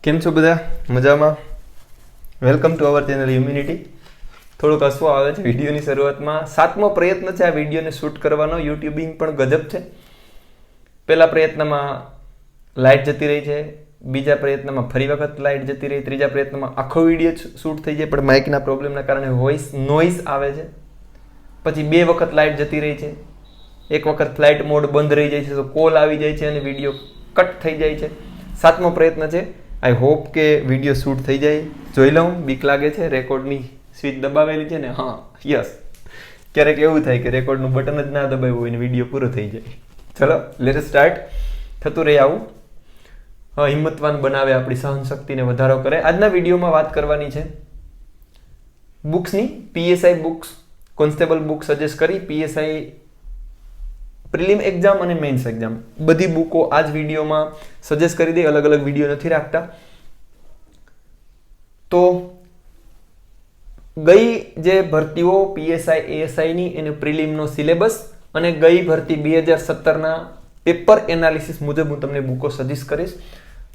કેમ છો બધા મજામાં? Welcome to our channel humanity. થોડોક હસવો આવે છે વિડીયોની શરૂઆતમાં. 7મો પ્રયત્ન છે આ વિડીયોને શૂટ કરવાનો. યુટ્યુબિંગ પણ ગજબ છે. પહેલા પ્રયત્નમાં લાઇટ જતી રહી છે, બીજા પ્રયત્નમાં ફરી વખત લાઇટ જતી રહી, ત્રીજા પ્રયત્નમાં આખો વિડીયો શૂટ થઈ જાય પણ માઇકના પ્રોબ્લેમના કારણે નોઇઝ આવે છે. પછી 2 વખત લાઇટ જતી રહી છે, એક વખત ફ્લાઇટ મોડ બંધ રહી જાય છે તો કોલ આવી જાય છે અને વિડીયો કટ થઈ જાય છે. 7મો પ્રયત્ન છે. આઈ હોપ કે વિડીયો શૂટ થઈ જાય. જોઈ લઉં, બીક લાગે છે. રેકોર્ડની સ્વિચ દબાવેલી છે ને, હા યસ. ક્યારેક એવું થાય કે રેકોર્ડનું બટન જ ના દબાવ્યું હોય ને વિડીયો પૂરો થઈ જાય. ચલો લેટ સ્ટાર્ટ. થતું રહે આવું. હિંમતવાન બનાવે, આપણી સહનશક્તિને વધારો કરે. આજના વિડીયોમાં વાત કરવાની છે બુક્સની. PSI books, constable book suggest કરી. પીએસઆઈ પ્રિલિમ એક્ઝામ અને મેન્સ એક્ઝામ બધી બુકો આ જ વિડીયોમાં સજેસ્ટ કરી દે. અલગ અલગ વિડીયો નથી રાખતા. તો ગઈ જે ભરતીઓ પીએસઆઈ એએસઆઈની એનું પ્રિલિમનો સિલેબસ અને ગઈ ભરતી 2017ના પેપર એનાલિસિસ મુજબ હું તમને બુકો સજેસ્ટ કરીશ.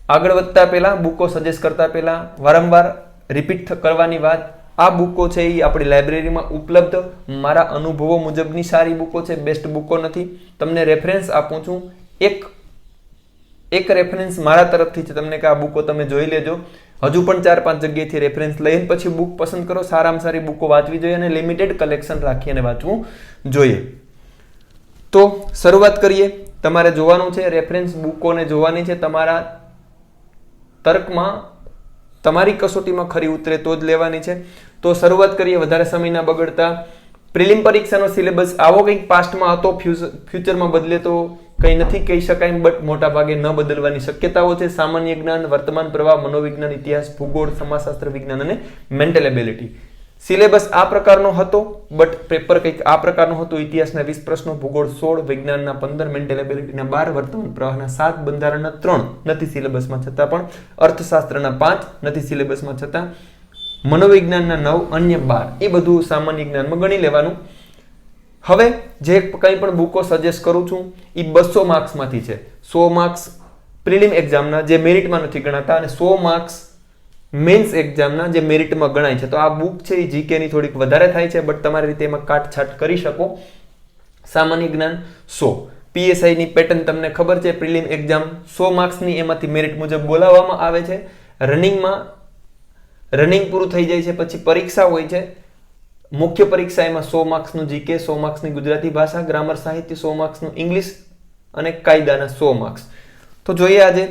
આગળ વધતા પહેલા, બુકો સજેસ્ટ કરતા પહેલા વારંવાર રિપીટ કરવાની વાત, આ બુકો છે એ આપણી લાઇબ્રેરીમાં ઉપલબ્ધ મારા અનુભવો મુજબની સારી બુકો છે, બેસ્ટ બુકો નથી. તમને રેફરન્સ આપું છું. એક રેફરન્સ મારા તરફથી છે તમને કે આ બુકો તમે જોઈ લેજો. હજુ પણ 4-5 જગ્યાએથી રેફરન્સ લઈને પછી બુક પસંદ કરો. સારામાં સારી બુકો વાંચવી જોઈએ અને લિમિટેડ કલેક્શન રાખી અને વાંચવું જોઈએ. તો શરૂઆત કરીએ. તમારે જોવાનું છે રેફરન્સ બુકોને જોવાની છે. તમારા તર્કમાં, તમારી કસોટીમાં ખરી ઉતરે તો જ લેવાની છે. તો શરૂઆત કરીએ વધારે સમય ના બગડતા. પ્રિલિમ પરીક્ષાનો સિલેબસ આવો કંઈક પાસ્ટમાં હતો, ફ્યુચરમાં બદલે તો કંઈ નથી કહી શકાય, બટ મોટા ભાગે ન બદલવાની શક્યતાઓ છે. સામાન્ય જ્ઞાન, વર્તમાન પ્રવાહ, મનોવિજ્ઞાન, ઇતિહાસ, ભૂગોળ, સમાજશાસ્ત્ર, વિજ્ઞાન અને મેન્ટલ એબિલિટી. સિલેબસ આ પ્રકારનો હતો, બટ પેપર કંઈક આ પ્રકારનું હતું. ઇતિહાસના 20 પ્રશ્નો, ભૂગોળ 16, વિજ્ઞાનના 15, મેન્ટલ એબિલિટીના 12, વર્તમાન પ્રવાહના 7, બંધારણના 3 નથી સિલેબસમાં છતાં પણ, અર્થશાસ્ત્રના 5 નથી સિલેબસમાં છતાં, મનોવિજ્ઞાનના 9, અન્ય 12. એ બધું સામાન્ય જ્ઞાનમાં ગણી લેવાનું. હવે જે કંઈ પણ બુકો સજેસ્ટ કરું છું એ 200 માર્ક્સમાંથી છે. 100 માર્ક્સ પ્રિલિમ એક્ઝામના જે મેરિટમાં નથી ગણાતા અને 100 માર્ક્સ મેન્સ એક્ઝામના જે મેરિટમાં ગણાય છે. તો આ બુક છે એ જીકેની થોડીક વધારે થાય છે, બટ તમારી રીતે એમાં કાટછાટ કરી શકો. સામાન્ય જ્ઞાન 100. પીએસઆઈની પેટર્ન તમને ખબર છે. પ્રિલિમ એક્ઝામ 100 માર્ક્સની, એમાંથી મેરિટ મુજબ બોલાવવામાં આવે છે. રનિંગ પૂરું થઈ જાય છે પછી પરીક્ષા હોય છે. મુખ્ય પરીક્ષા એમાં 100 માર્ક્સનું જીકે, 100 માર્ક્સની ગુજરાતી ભાષા, ગ્રામર, સાહિત્ય, 100 માર્ક્સનું ઇંગ્લિશ અને કાયદાના 100 માર્ક્સ. તો જોઈએ આજે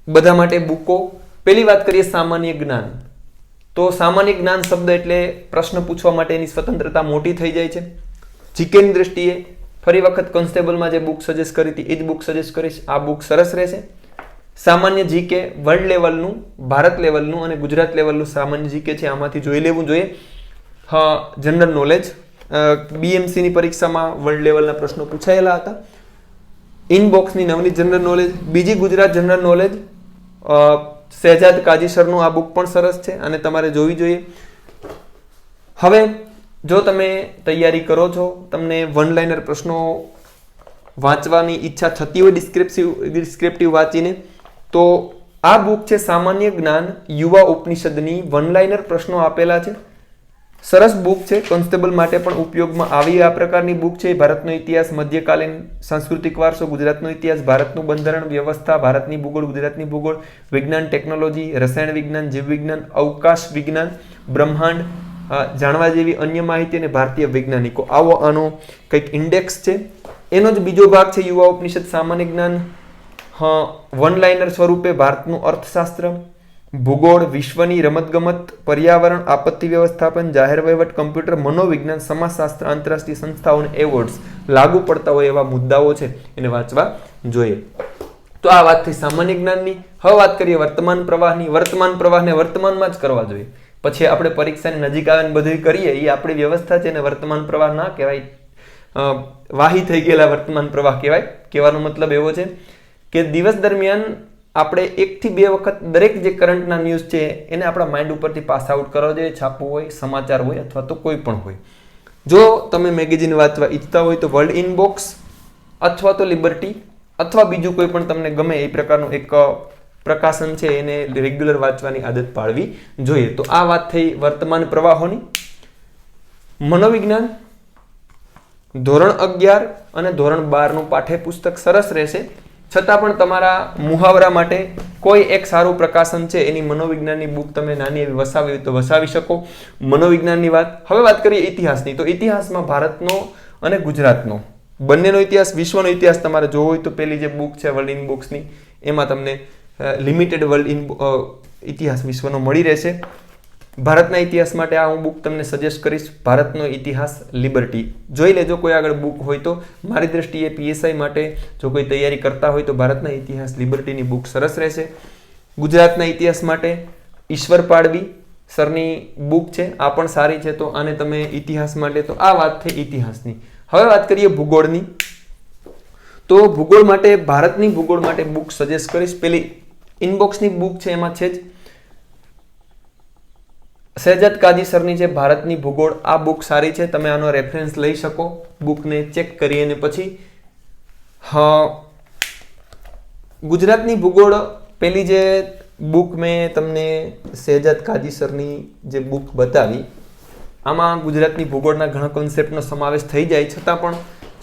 બધા માટે બુકો. પહેલી વાત કરીએ સામાન્ય જ્ઞાન. તો સામાન્ય જ્ઞાન શબ્દ એટલે પ્રશ્ન પૂછવા માટેની સ્વતંત્રતા મોટી થઈ જાય છે. જીકેની દ્રષ્ટિએ ફરી વખત કોન્સ્ટેબલમાં જે બુક સજેસ્ટ કરી હતી એ જ બુક સજેસ્ટ કરીશ. આ બુક સરસ રહેશે. સામાન્ય જીકે વર્લ્ડ લેવલનું, ભારત લેવલનું અને ગુજરાત લેવલનું સામાન્ય જીકે છે, આમાંથી જોઈ લેવું જોઈએ. હા, જનરલ નોલેજ બીએમસીની પરીક્ષામાં વર્લ્ડ લેવલના પ્રશ્નો પૂછાયેલા હતા. ઇનબોક્સની નવની જનરલ નોલેજ. બીજી ગુજરાત જનરલ નોલેજ શહેજાદ કાજી સરનું આ બુક પણ સરસ છે અને તમારે જોવી જોઈએ. હવે જો તમે તૈયારી કરો છો, તમને વન લાઇનર પ્રશ્નો વાંચવાની ઈચ્છા થતી હોય ડિસ્ક્રિપ્ટિવ વાંચીને, તો આ બુક છે સામાન્ય જ્ઞાન યુવા ઉપનિષદની. વન લાઇનર પ્રશ્નો આપેલા છે. સરસ બુક છે, કોન્સ્ટેબલ માટે પણ ઉપયોગમાં આવી આ પ્રકારની બુક છે. ભારતનો ઇતિહાસ, મધ્યકાલીન સાંસ્કૃતિક વારસો, ગુજરાતનો ઇતિહાસ, ભારતનું બંધારણ વ્યવસ્થા, ભારતની ભૂગોળ, ગુજરાતની ભૂગોળ, વિજ્ઞાન, ટેકનોલોજી, રસાયણ વિજ્ઞાન, જીવ વિજ્ઞાન, અવકાશ વિજ્ઞાન, બ્રહ્માંડ, જાણવા જેવી અન્ય માહિતી અને ભારતીય વૈજ્ઞાનિકો. આવો આનો કંઈક ઇન્ડેક્સ છે. એનો જ બીજો ભાગ છે યુવા ઉપનિષદ સામાન્ય જ્ઞાન. વન લાઇનર સ્વરૂપે ભારતનું અર્થશાસ્ત્ર, ભૂગોળ, વિશ્વની રમતગમત, પર્યાવરણ, આપત્તિ વ્યવસ્થાપન, જાહેર વહીવટ, કમ્પ્યુટર, મનોવિજ્ઞાન, સમાજશાસ્ત્ર, આંતરરાષ્ટ્રીય સંસ્થાઓ અને એવોર્ડ્સ લાગુ પડતા હોય એવા મુદ્દાઓ છે એને વાંચવા જોઈએ. તો આ વાત થઈ સામાન્ય જ્ઞાનની. હવે વાત કરીએ વર્તમાન પ્રવાહની. વર્તમાન પ્રવાહને વર્તમાનમાં જ કરવા જોઈએ. પછી આપણે પરીક્ષાની નજીક આવે ને બધું કરીએ એ આપણી વ્યવસ્થા છે, અને વર્તમાન પ્રવાહ ના કહેવાય, વાહી થઈ ગયેલા વર્તમાન પ્રવાહ કહેવાય. કહેવાનો મતલબ એવો છે કે દિવસ દરમિયાન આપણે 1 થી 2 વખત દરેક જે કરંટના ન્યૂઝ છે એને આપણા માઇન્ડ ઉપરથી પાસ આઉટ કરવા જોઈએ. છાપવું હોય, સમાચાર હોય અથવા તો કોઈ પણ હોય. જો તમે મેગેઝિન વાંચવા ઈચ્છતા હોય તો વર્લ્ડ ઇનબોક્સ અથવા તો લિબર્ટી અથવા બીજું કોઈ પણ તમને ગમે એ પ્રકારનું એક પ્રકાશન છે એને રેગ્યુલર વાંચવાની આદત પાડવી જોઈએ. તો આ વાત થઈ વર્તમાન પ્રવાહોની. મનોવિજ્ઞાન ધોરણ 11 અને ધોરણ 12 નું પાઠ્યપુસ્તક સરસ રહેશે, છતાં પણ તમારા મુહાવરા માટે કોઈ એક સારું પ્રકાશન છે એની મનોવિજ્ઞાનની બુક તમે નાની એવી વસાવી હોય તો વસાવી શકો. મનોવિજ્ઞાનની વાત. હવે વાત કરીએ ઇતિહાસની. તો ઇતિહાસમાં ભારતનો અને ગુજરાતનો બંનેનો ઇતિહાસ, વિશ્વનો ઇતિહાસ તમારે જોવો હોય તો પેલી જે બુક છે વર્લ્ડ ઇન બુક્સની, એમાં તમને લિમિટેડ વર્લ્ડ ઇન ઇતિહાસ વિશ્વનો મળી રહેશે. ભારતના ઇતિહાસ માટે આ હું બુક તમને સજેસ્ટ કરીશ, ભારતનો ઇતિહાસ લિબર્ટી. જોઈ લેજો કોઈ આગળ બુક હોય તો. મારી દ્રષ્ટિએ પીએસઆઈ માટે જો કોઈ તૈયારી કરતા હોય તો ભારતના ઇતિહાસ લિબર્ટીની બુક સરસ રહેશે. ગુજરાતના ઇતિહાસ માટે ઈશ્વર પાડવી સરની બુક છે, આ પણ સારી છે. તો આને તમે ઇતિહાસ માટે, તો આ વાત થઈ ઇતિહાસની. હવે વાત કરીએ ભૂગોળની. તો ભૂગોળ માટે, ભારતની ભૂગોળ માટે બુક સજેસ્ટ કરીશ. પેલી ઇનબોક્સની બુક છે એમાં છે જ શહેજાદ કાજી સરની છે ભારતની ભૂગોળ. આ બુક સારી છે, તમે આનો રેફરન્સ લઈ શકો, બુકને ચેક કરી અને પછી. ગુજરાતની ભૂગોળ પેલી જે બુક મેં તમને શહેજાદ કાજી સરની જે બુક બતાવી, આમાં ગુજરાતની ભૂગોળના ઘણા કોન્સેપ્ટનો સમાવેશ થઈ જાય, છતાં પણ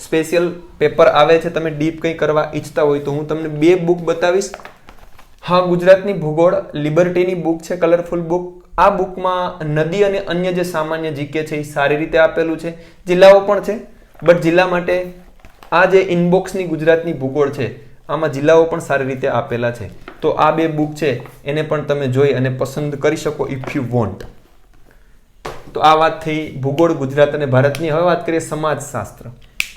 સ્પેશિયલ પેપર આવે છે, તમે ડીપ કંઈ કરવા ઈચ્છતા હોય તો હું તમને 2 બુક બતાવીશ. ગુજરાતની ભૂગોળ લિબર્ટીની બુક છે, કલરફુલ બુક. આ બુકમાં નદી અને અન્ય જે સામાન્ય જીકે છે એ સારી રીતે આપેલું છે, જિલ્લાઓ પણ છે, બટ જિલ્લા માટે આ જે ઇનબોક્સની ગુજરાતની ભૂગોળ છે આમાં જિલ્લાઓ પણ સારી રીતે આપેલા છે. તો આ 2 બુક છે એને પણ તમે જોઈ અને પસંદ કરી શકો ઇફ યુ વોન્ટ. તો આ વાત થઈ ભૂગોળ ગુજરાત અને ભારતની. હવે વાત કરીએ સમાજશાસ્ત્ર.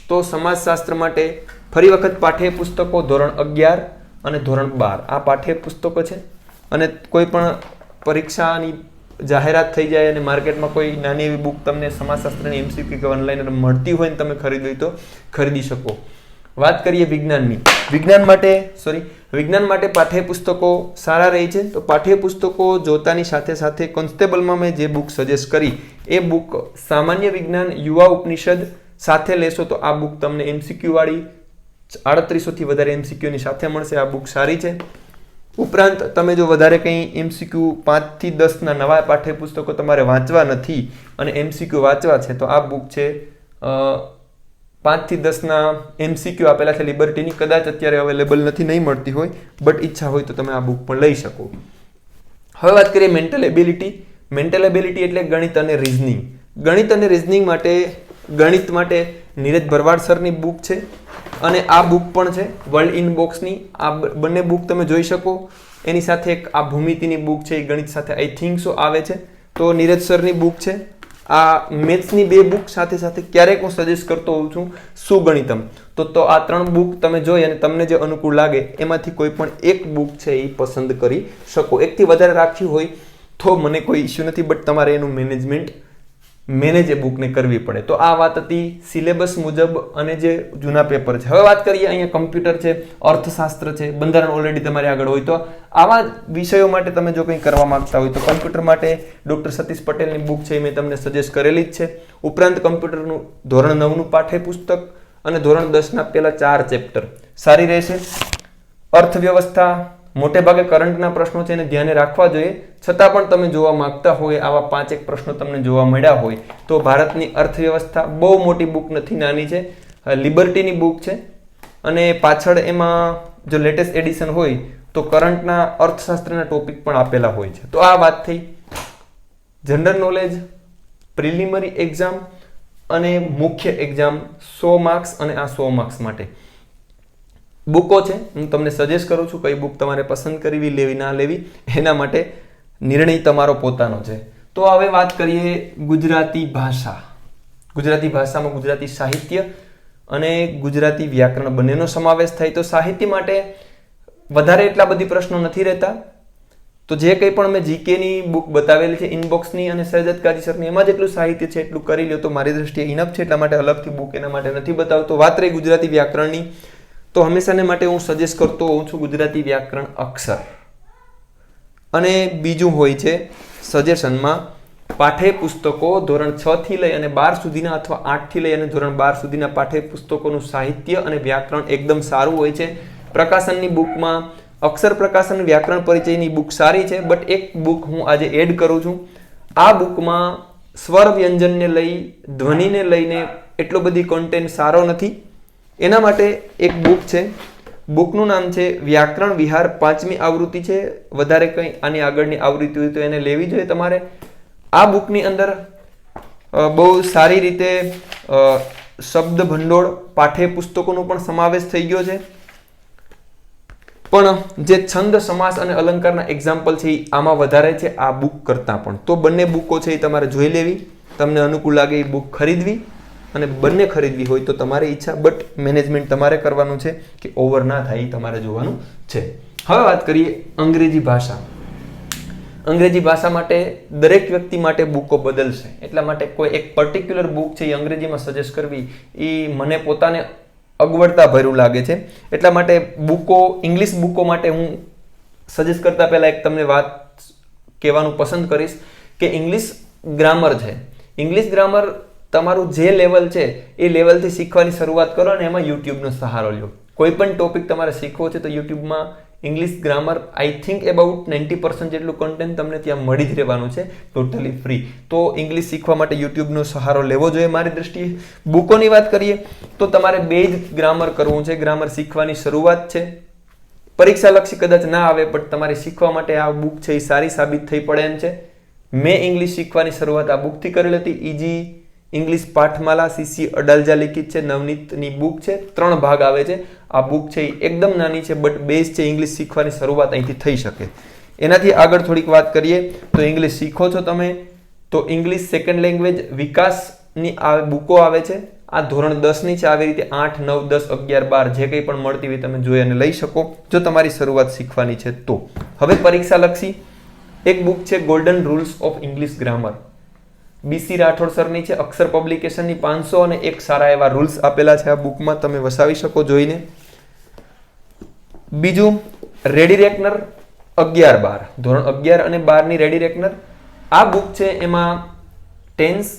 તો સમાજશાસ્ત્ર માટે ફરી વખત પાઠ્યપુસ્તકો ધોરણ 11 અને ધોરણ 12 આ પાઠ્યપુસ્તકો છે. અને કોઈ પણ પરીક્ષાની જાહેરાત થઈ જાય અને માર્કેટમાં કોઈ નાની એવી બુક તમને સમાજશાસ્ત્રની એમસીક્યુ કે ઓનલાઈન મળતી હોય ને તમે ખરીદવી હોય તો ખરીદી શકો. વાત કરીએ વિજ્ઞાનની. વિજ્ઞાન માટે પાઠ્યપુસ્તકો સારા રહે છે. તો પાઠ્યપુસ્તકો જોતાની સાથે સાથે કોન્સ્ટેબલમાં મેં જે બુક સજેસ્ટ કરી એ બુક સામાન્ય વિજ્ઞાન યુવા ઉપનિષદ સાથે લેશો તો આ બુક તમને એમસીક્યુ વાળી 3800 થી વધારે એમસીક્યુની સાથે મળશે. આ બુક સારી છે. ઉપરાંત તમે જો વધારે કંઈ એમસીક્યુ 5 થી 10 ના નવા પાઠ્યપુસ્તકો તમારે વાંચવા નથી અને એમસીક્યુ વાંચવા છે તો આ બુક છે 5 થી 10 ના એમસીક્યુ આપેલા છે લિબર્ટીની. કદાચ અત્યારે અવેલેબલ નથી, નહીં મળતી હોય, બટ ઈચ્છા હોય તો તમે આ બુક પણ લઈ શકો. હવે વાત કરીએ મેન્ટલ એબિલિટી. મેન્ટલ એબિલિટી એટલે ગણિત અને રીઝનિંગ. ગણિત અને રીઝનિંગ માટે, ગણિત માટે નીરજ ભરવાડ સરની બુક છે અને આ બુક પણ છે વર્લ્ડ ઇન બોક્સની. આ બંને બુક તમે જોઈ શકો. એની સાથે એક આ ભૂમિતિની બુક છે, એ ગણિત સાથે આઈ થિંક સો આવે છે. તો નીરજ સરની બુક છે. આ મેથ્સની 2 બુક સાથે સાથે ક્યારેક હું સજેસ્ટ કરતો હોઉં છું સુગણિતમ. તો આ 3 બુક તમે જોઈ અને તમને જે અનુકૂળ લાગે એમાંથી કોઈ પણ એક બુક છે એ પસંદ કરી શકો. એકથી વધારે રાખવી હોય તો મને કોઈ ઇશ્યુ નથી, બટ તમારે એનું મેનેજ એ બુકને કરવી પડે. તો આ વાત હતી સિલેબસ મુજબ અને જે જૂના પેપર છે. હવે વાત કરીએ અહીંયા કમ્પ્યુટર છે, અર્થશાસ્ત્ર છે, બંધારણ ઓલરેડી તમારે આગળ હોય તો આવા વિષયો માટે તમે જો કંઈ કરવા માંગતા હોય તો કમ્પ્યુટર માટે ડોક્ટર સતીશ પટેલની બુક છે એ મેં તમને સજેસ્ટ કરેલી જ છે. ઉપરાંત કમ્પ્યુટરનું ધોરણ 9 નું પાઠ્યપુસ્તક અને ધોરણ 10 ના પહેલા 4 ચેપ્ટર સારી રહેશે. અર્થવ્યવસ્થા મોટે ભાગે કરંટના પ્રશ્નો છે એને ધ્યાને રાખવા જોઈએ, છતાં પણ તમે જોવા માંગતા હોય આવા 5 એક પ્રશ્નો તમને જોવા મળ્યા હોય તો ભારતની અર્થવ્યવસ્થા બહુ મોટી બુક નથી, નાની છે, લિબર્ટીની બુક છે અને પાછળ એમાં જો લેટેસ્ટ એડિશન હોય તો કરંટના અર્થશાસ્ત્રના ટોપિક પણ આપેલા હોય છે. તો આ વાત થઈ જનરલ નોલેજ, પ્રિલિમિનરી એક્ઝામ અને મુખ્ય એક્ઝામ 100 માર્ક્સ અને આ 100 માર્ક્સ માટે બુકો છે. હું તમને સજેસ્ટ કરું છું કઈ બુક તમારે પસંદ કરવી, લેવી ના લેવી, એના માટે નિર્ણય તમારો પોતાનો છે. તો હવે વાત કરીએ ગુજરાતી ભાષા. ગુજરાતી ભાષામાં ગુજરાતી સાહિત્ય અને ગુજરાતી વ્યાકરણ બંનેનો સમાવેશ થાય. તો સાહિત્ય માટે વધારે એટલા બધી પ્રશ્નો નથી રહેતા. તો જે કંઈ પણ મેં જીકેની બુક બતાવેલી છે ઇનબોક્સની અને શહેજાદ કાજી સરની, એમાં જેટલું સાહિત્ય છે એટલું કરી લ્યો તો મારી દ્રષ્ટિએ ઇનફ છે. એટલા માટે અલગથી બુક એના માટે નથી બતાવતો. વાત રહી ગુજરાતી વ્યાકરણની, તો હંમેશાને માટે હું સજેસ્ટ કરતો હોઉં છું ગુજરાતી વ્યાકરણ અક્ષર. અને બીજું હોય છે સજેશનમાં પાઠ્યપુસ્તકો ધોરણ 6 થી લઈ અને 12 સુધીના અથવા 8 થી લઈ અને ધોરણ 12 સુધીના પાઠ્યપુસ્તકોનું સાહિત્ય અને વ્યાકરણ એકદમ સારું હોય છે. પ્રકાશનની બુકમાં અક્ષર પ્રકાશન વ્યાકરણ પરિચયની બુક સારી છે, બટ એક બુક હું આજે એડ કરું છું. આ બુકમાં સ્વર વ્યંજનને લઈ ધ્વનિને લઈને એટલો બધી કોન્ટેન્ટ સારો નથી. એના માટે એક બુક છે, બુકનું નામ છે વ્યાકરણ વિહાર, 5મી આવૃત્તિ છે. વધારે કંઈ આની આગળની આવૃત્તિ હોય તો એને લેવી જોઈએ તમારે. આ બુકની અંદર બહુ સારી રીતે શબ્દ ભંડોળ પાઠ્ય પુસ્તકોનો પણ સમાવેશ થઈ ગયો છે, પણ જે છંદ સમાસ અને અલંકારના એક્ઝામ્પલ છે એ આમાં વધારે છે આ બુક કરતાં પણ. તો બંને બુકો છે એ તમારે જોઈ લેવી, તમને અનુકૂળ લાગે એ બુક ખરીદવી, અને બંને ખરીદવી હોય તો તમારી ઈચ્છા, બટ મેનેજમેન્ટ તમારે કરવાનું છે કે ઓવર ના થાય એ તમારે જોવાનું છે. હવે વાત કરીએ અંગ્રેજી ભાષા. અંગ્રેજી ભાષા માટે દરેક વ્યક્તિ માટે બુકો બદલશે, એટલા માટે કોઈ એક પર્ટિક્યુલર બુક છે એ અંગ્રેજીમાં સજેસ્ટ કરવી એ મને પોતાને અગવડતા ભર્યું લાગે છે. એટલા માટે બુકો, ઇંગ્લિશ બુકો માટે હું સજેસ્ટ કરતા પહેલા એક તમને વાત કહેવાનું પસંદ કરીશ કે ઇંગ્લિશ ગ્રામર છે. ઇંગ્લિશ ગ્રામર તમારું જે લેવલ છે એ લેવલથી શીખવાની શરૂઆત કરો અને એમાં યુટ્યુબનો સહારો લો. કોઈ પણ ટોપિક તમારે શીખવો છે તો યુટ્યુબમાં English grammar I think about 90% જેટલું કન્ટેન્ટ તમને ત્યાં મળી જ રહેવાનું છે, ટોટલી ફ્રી. તો ઇંગ્લિશ શીખવા માટે યુટ્યુબનો સહારો લેવો જોઈએ મારી દ્રષ્ટિએ. બુકોની વાત કરીએ તો તમારે બે જ ગ્રામર કરવું છે. ગ્રામર શીખવાની શરૂઆત છે, પરીક્ષાલક્ષી કદાચ ના આવે પણ તમારે શીખવા માટે આ બુક છે એ સારી સાબિત થઈ પડે એમ છે. મેં ઇંગ્લિશ શીખવાની શરૂઆત આ બુકથી કરેલી હતી. ઇઝી ઇંગ્લિશ પાઠમાલા, CC અડાલજા લિખિત છે, નવનીતની બુક છે, 3 ભાગ આવે છે. આ બુક છે એ એકદમ નાની છે, બટ બેઝ છે ઇંગ્લિશ શીખવાની શરૂઆત અહીંથી થઈ શકે. એનાથી આગળ થોડીક વાત કરીએ તો ઇંગ્લિશ શીખો છો તમે તો ઇંગ્લિશ સેકન્ડ લેંગ્વેજ વિકાસની આ બુકો આવે છે. આ ધોરણ 10ની છે. આવી રીતે 8, 9, 10, 11, 12 જે કંઈ પણ મળતી હોય તમે જોઈ અને લઈ શકો જો તમારી શરૂઆત શીખવાની છે તો. હવે પરીક્ષાલક્ષી એક બુક છે golden rules of English grammar, BC Rathod સરની છે, અક્ષર પબ્લિકેશનની 500 અને એક સારા એવા રૂલ્સ આપેલા છે આ બુકમાં, તમે વસાવી શકો જોઈને. બીજું રેડી રેકનર 11, 12, ધોરણ 11 અને 12ની રેડી રેકનર. આ બુક છે એમાં ટેન્સ,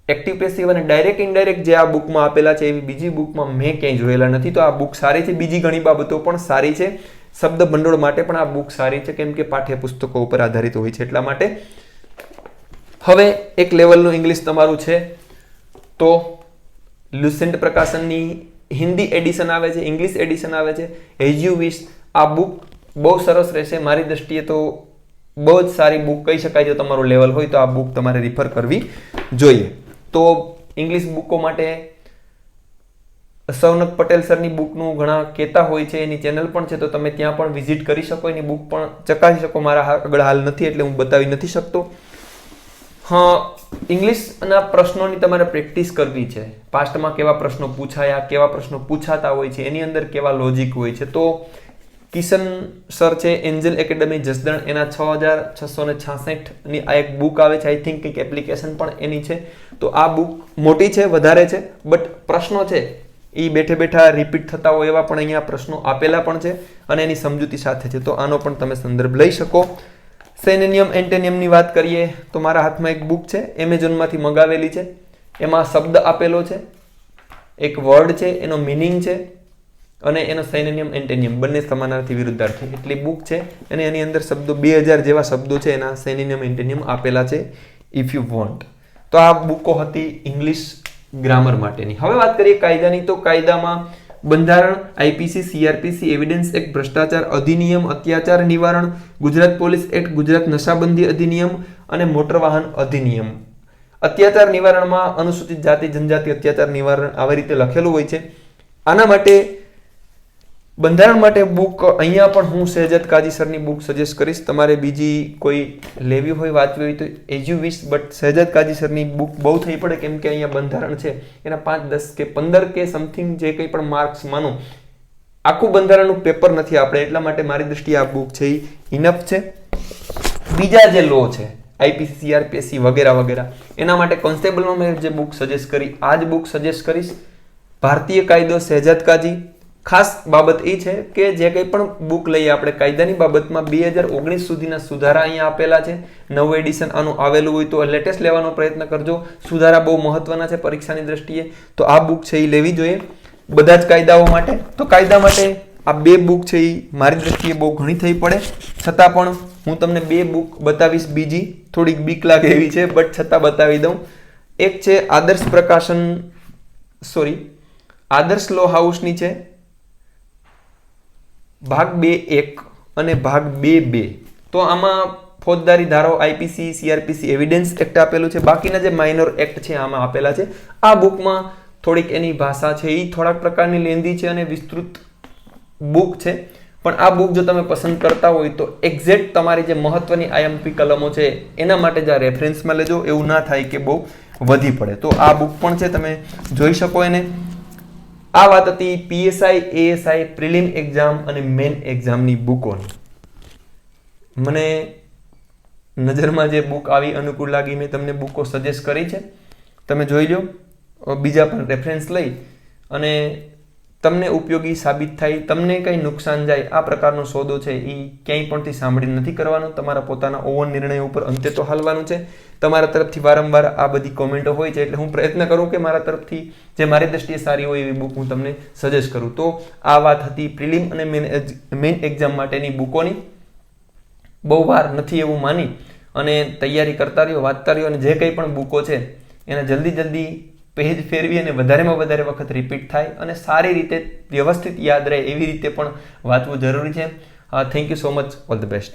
એક્ટિવ પેસિવ અને ડાયરેક્ટ ઇનડાયરેક્ટ જે આ બુકમાં આપેલા છે એવી બીજી બુકમાં મેં ક્યાંય જોયેલા નથી. તો આ બુક સારી છે. બીજી ઘણી બાબતો પણ સારી છે. શબ્દ ભંડોળ માટે પણ આ બુક સારી છે કેમ કે પાઠ્યપુસ્તકો ઉપર આધારિત હોય છે એટલા માટે. હવે એક લેવલનું ઇંગ્લિશ તમારું છે તો લ્યુસેન્ટ પ્રકાશનની હિન્દી એડિશન આવે છે, ઇંગ્લિશ એડિશન આવે છે, એઝ યુ વિશ. આ બુક બહુ સરસ રહેશે મારી દ્રષ્ટિએ. તો બહુ જ સારી બુક કહી શકાય. જો તમારું લેવલ હોય તો આ બુક તમારે રિફર કરવી જોઈએ. તો ઇંગ્લિશ બુકો માટે સૌનક પટેલ સરની બુકનું ઘણા કહેતા હોય છે, એની ચેનલ પણ છે તો તમે ત્યાં પણ વિઝિટ કરી શકો, એની બુક પણ ચકાસી શકો. મારા આગળ હાલ નથી એટલે હું બતાવી નથી શકતો. હા, ઇંગ્લિશના પ્રશ્નોની તમારે પ્રેક્ટિસ કરવી છે. પાસ્ટમાં કેવા પ્રશ્નો પૂછાયા, કેવા પ્રશ્નો પૂછાતા હોય છે, એની અંદર કેવા લોજિક હોય છે. તો કિશન સર છે એન્જલ એકેડમી જસદણ, એના 6666ની આ એક બુક આવે છે. આઈ થિંક કંઈક એપ્લિકેશન પણ એની છે. તો આ બુક મોટી છે, વધારે છે, બટ પ્રશ્નો છે એ બેઠે બેઠા રિપીટ થતા હોય એવા પણ અહીંયા પ્રશ્નો આપેલા પણ છે અને એની સમજૂતી સાથે છે. તો આનો પણ તમે સંદર્ભ લઈ શકો. સેનેનિયમ એન્ટેનિયમની વાત કરીએ તો મારા હાથમાં એક બુક છે, એમેઝોનમાંથી મંગાવેલી છે. એમાં શબ્દ આપેલો છે, એક વર્ડ છે, એનો મિનિંગ છે અને એનો સેનેનિયમ એન્ટેનિયમ બંને સમાનાર્થી વિરુદ્ધાર્થી એટલી બુક છે. અને એની અંદર શબ્દો 2000 જેવા શબ્દો છે, એના સેનેનિયમ એન્ટેનિયમ આપેલા છે ઇફ યુ વોન્ટ. તો આ બુકો હતી ઇંગ્લિશ ગ્રામર માટેની. હવે વાત કરીએ કાયદાની. તો કાયદામાં બંધારણ, IPC, CRPC, એવિડન્સ એક્ટ, ભ્રષ્ટાચાર અધિનિયમ, અત્યાચાર નિવારણ, ગુજરાત પોલીસ એક્ટ, ગુજરાત નશાબંધી અધિનિયમ અને મોટર વાહન અધિનિયમ. અત્યાચાર નિવારણમાં અનુસૂચિત જાતિ જનજાતિ અત્યાચાર નિવારણ આવી રીતે લખેલું હોય છે. આના માટે બંધારણ માટે બુક અહીંયા પણ હું શહેજાદ કાજી સરની બુક સજેસ્ટ કરીશ. તમારે બીજી કોઈ લેવી હોય, વાંચવી હોય તો as you wish, but Shahezad Kazi સરની બુક બહુ થઈ પડે કેમ કે અહીંયા બંધારણ છે એના 5, 10 કે 15 કે સમથિંગ જે કંઈ પણ માર્ક્સ માનો, આખું બંધારણનું પેપર નથી આપણે, એટલા માટે મારી દ્રષ્ટિએ આ બુક છે એ ઇનફ છે. બીજા જે લો છે IPC, CRPC વગેરે વગેરે, એના માટે કોન્સ્ટેબલમાં મેં જે બુક સજેસ્ટ કરી આ જ બુક સજેસ્ટ કરીશ. ભારતીય કાયદો શહેજાદ કાજી. ખાસ બાબત એ છે કે જે કંઈ પણ બુક લઈએ આપણે કાયદાની બાબતમાં 2019 સુધીના સુધારા અહીંયા આપેલા છે. નવું એડિશન આનું આવેલું હોય તો લેટેસ્ટ લેવાનો પ્રયત્ન કરજો. સુધારા બહુ મહત્વના છે પરીક્ષાની દ્રષ્ટિએ, તો આ બુક છે એ લેવી જોઈએ બધા જ કાયદાઓ માટે. તો કાયદા માટે આ 2 બુક છે એ મારી દ્રષ્ટિએ બહુ ઘણી થઈ પડે, છતાં પણ હું તમને 2 બુક બતાવીશ, બીજી થોડીક બીક લાગે એવી છે બટ છતાં બતાવી દઉં. એક છે આદર્શ લો હાઉસની છે ભાગ 2.1 અને ભાગ 2.2. તો આમાં ફોજદારી ધારાઓ આઈપીસી, સીઆરપીસી, એવિડન્સ એક્ટ આપેલું છે. બાકીના જે માઇનોર એક્ટ છે આમાં આપેલા છે. આ બુકમાં થોડીક એની ભાષા છે એ થોડાક પ્રકારની લેન્ધી છે અને વિસ્તૃત બુક છે. પણ આ બુક જો તમે પસંદ કરતા હોય તો એક્ઝેક્ટ તમારી જે મહત્વની આઈએમપી કલમો છે એના માટે જ આ રેફરન્સમાં લેજો, એવું ના થાય કે બહુ વધી પડે. તો આ બુક પણ છે, તમે જોઈ શકો એને. આ વાત હતી પીએસઆઈ, એએસઆઈ, પ્રિલિમ એક્ઝામ અને મેન એક્ઝામની બુકોની. મને નજરમાં જે બુક આવી અનુકૂળ લાગી મેં તમને બુકો સજેસ્ટ કરી છે, તમે જોઈ લો. બીજા પણ રેફરન્સ લઈ અને તમને ઉપયોગી સાબિત થાય, તમને કંઈ નુકસાન જાય આ પ્રકારનો સોદો છે એ ક્યાંય પણથી સાંભળી નથી કરવાનો. તમારા પોતાના ઓવન નિર્ણય ઉપર અંતે તો હાલવાનું છે. તમારા તરફથી વારંવાર આ બધી કોમેન્ટો હોય છે એટલે હું પ્રયત્ન કરું કે મારા તરફથી જે મારી દ્રષ્ટિએ સારી હોય એવી બુક હું તમને સજેસ્ટ કરું. તો આ વાત હતી પ્રિલિમ અને મેઇન એક્ઝામ માટેની બુકોની. બહુ વાર નથી એવું માની અને તૈયારી કરતા રહ્યો, વાંચતા રહ્યો અને જે કંઈ પણ બુકો છે એના જલ્દી પેજ ફેરવી અને વધારેમાં વધારે વખત રિપીટ થાય અને સારી રીતે વ્યવસ્થિત યાદ રહે એવી રીતે પણ વાંચવું જરૂરી છે. Thank you so much. All the best.